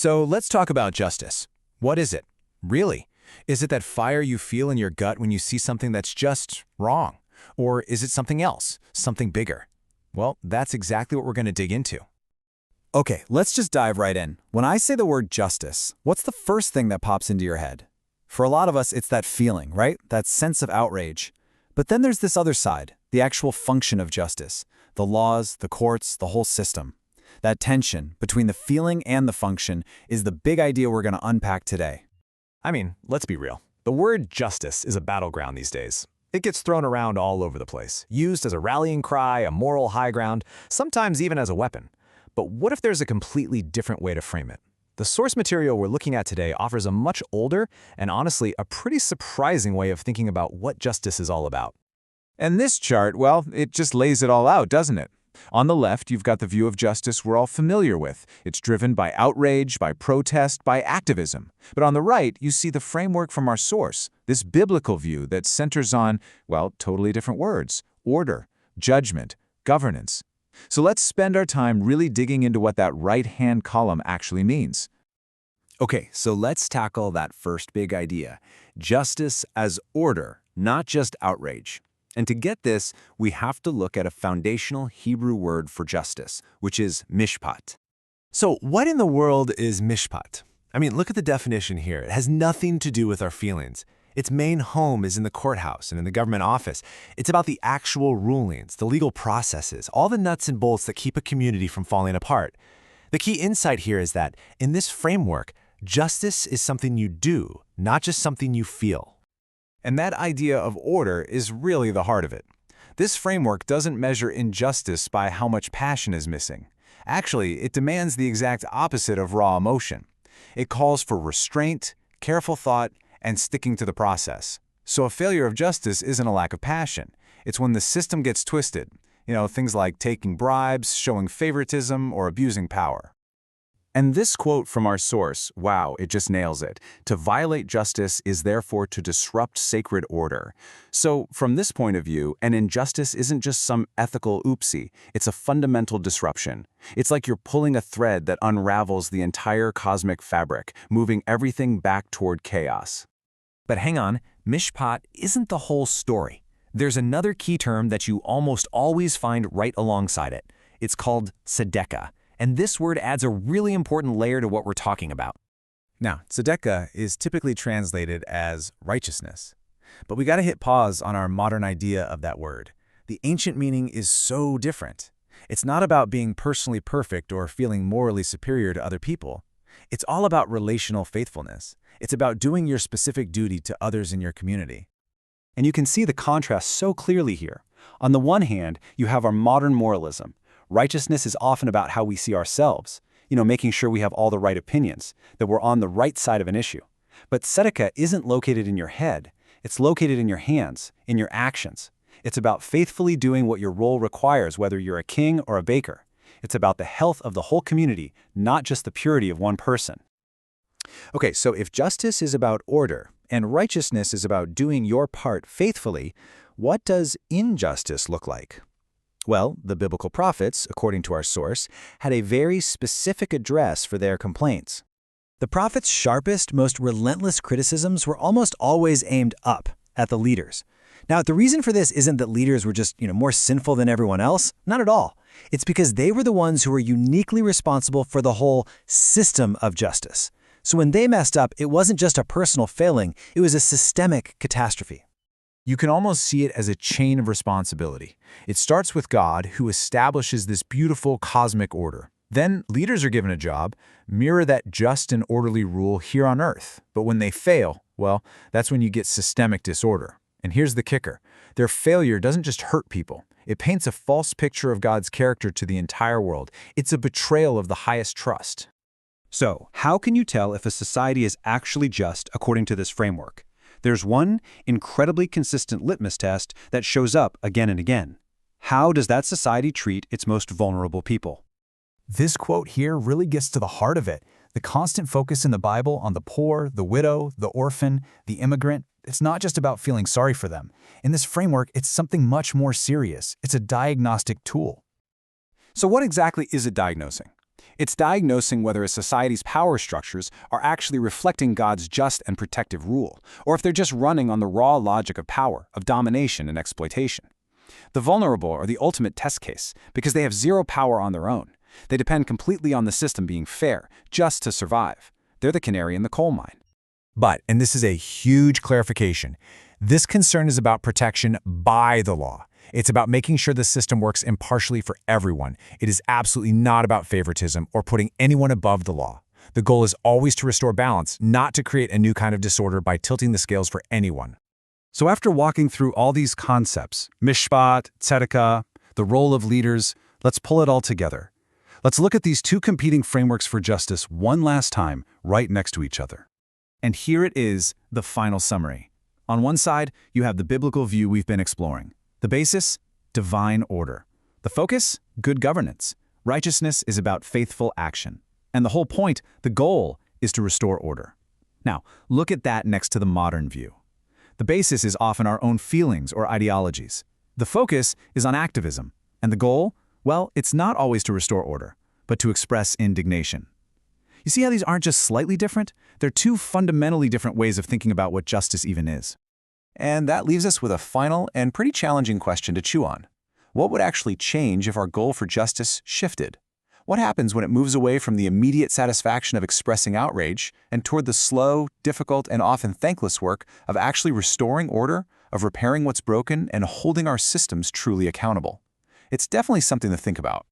So let's talk about justice. What is it? Really? Is it that fire you feel in your gut when you see something that's just wrong? Or is it something else, something bigger? Well, that's exactly what we're going to dig into. Okay, let's just dive right in. When I say the word justice, what's the first thing that pops into your head? For a lot of us, it's that feeling, right? That sense of outrage. But then there's this other side, the actual function of justice. The laws, the courts, the whole system. That tension between the feeling and the function is the big idea we're going to unpack today. I mean, let's be real. The word justice is a battleground these days. It gets thrown around all over the place, used as a rallying cry, a moral high ground, sometimes even as a weapon. But what if there's a completely different way to frame it? The source material we're looking at today offers a much older and honestly a pretty surprising way of thinking about what justice is all about. And this chart, well, it just lays it all out, doesn't it? On the left, you've got the view of justice we're all familiar with. It's driven by outrage, by protest, by activism. But on the right, you see the framework from our source, this biblical view that centers on, well, totally different words: order, judgment, governance. So let's spend our time really digging into what that right-hand column actually means. Okay, so let's tackle that first big idea. Justice as order, not just outrage. And to get this, we have to look at a foundational Hebrew word for justice, which is mishpat. So what in the world is mishpat? I mean, look at the definition here. It has nothing to do with our feelings. Its main home is in the courthouse and in the government office. It's about the actual rulings, the legal processes, all the nuts and bolts that keep a community from falling apart. The key insight here is that, in this framework, justice is something you do, not just something you feel. And that idea of order is really the heart of it. This framework doesn't measure injustice by how much passion is missing. Actually, it demands the exact opposite of raw emotion. It calls for restraint, careful thought, and sticking to the process. So a failure of justice isn't a lack of passion. It's when the system gets twisted. Things like taking bribes, showing favoritism, or abusing power. And this quote from our source, wow, it just nails it. To violate justice is therefore to disrupt sacred order. So from this point of view, an injustice isn't just some ethical oopsie. It's a fundamental disruption. It's like you're pulling a thread that unravels the entire cosmic fabric, moving everything back toward chaos. But hang on, mishpat isn't the whole story. There's another key term that you almost always find right alongside it. It's called tsedeqah. And this word adds a really important layer to what we're talking about. Now, tsedeqah is typically translated as righteousness. But we got to hit pause on our modern idea of that word. The ancient meaning is so different. It's not about being personally perfect or feeling morally superior to other people. It's all about relational faithfulness. It's about doing your specific duty to others in your community. And you can see the contrast so clearly here. On the one hand, you have our modern moralism. Righteousness is often about how we see ourselves, making sure we have all the right opinions, that we're on the right side of an issue. But tzedeqah isn't located in your head. It's located in your hands, in your actions. It's about faithfully doing what your role requires, whether you're a king or a baker. It's about the health of the whole community, not just the purity of one person. Okay, so if justice is about order and righteousness is about doing your part faithfully, what does injustice look like? Well, the biblical prophets, according to our source, had a very specific address for their complaints. The prophets' sharpest, most relentless criticisms were almost always aimed up at the leaders. Now, the reason for this isn't that leaders were just, more sinful than everyone else. Not at all. It's because they were the ones who were uniquely responsible for the whole system of justice. So when they messed up, it wasn't just a personal failing, it was a systemic catastrophe. You can almost see it as a chain of responsibility. It starts with God, who establishes this beautiful cosmic order. Then leaders are given a job, mirror that just and orderly rule here on earth. But when they fail, well, that's when you get systemic disorder. And here's the kicker. Their failure doesn't just hurt people. It paints a false picture of God's character to the entire world. It's a betrayal of the highest trust. So, how can you tell if a society is actually just according to this framework? There's one incredibly consistent litmus test that shows up again and again. How does that society treat its most vulnerable people? This quote here really gets to the heart of it. The constant focus in the Bible on the poor, the widow, the orphan, the immigrant, it's not just about feeling sorry for them. In this framework, it's something much more serious. It's a diagnostic tool. So what exactly is it diagnosing? It's diagnosing whether a society's power structures are actually reflecting God's just and protective rule, or if they're just running on the raw logic of power, of domination and exploitation. The vulnerable are the ultimate test case because they have zero power on their own. They depend completely on the system being fair, just to survive. They're the canary in the coal mine. But, and this is a huge clarification, this concern is about protection by the law. It's about making sure the system works impartially for everyone. It is absolutely not about favoritism or putting anyone above the law. The goal is always to restore balance, not to create a new kind of disorder by tilting the scales for anyone. So after walking through all these concepts, mishpat, tsedeqah, the role of leaders, let's pull it all together. Let's look at these two competing frameworks for justice one last time, right next to each other. And here it is, the final summary. On one side, you have the biblical view we've been exploring. The basis, divine order. The focus, good governance. Righteousness is about faithful action. And the whole point, the goal, is to restore order. Now, look at that next to the modern view. The basis is often our own feelings or ideologies. The focus is on activism. And the goal? Well, it's not always to restore order, but to express indignation. You see how these aren't just slightly different? They're two fundamentally different ways of thinking about what justice even is. And that leaves us with a final and pretty challenging question to chew on. What would actually change if our goal for justice shifted? What happens when it moves away from the immediate satisfaction of expressing outrage and toward the slow, difficult, and often thankless work of actually restoring order, of repairing what's broken, and holding our systems truly accountable? It's definitely something to think about.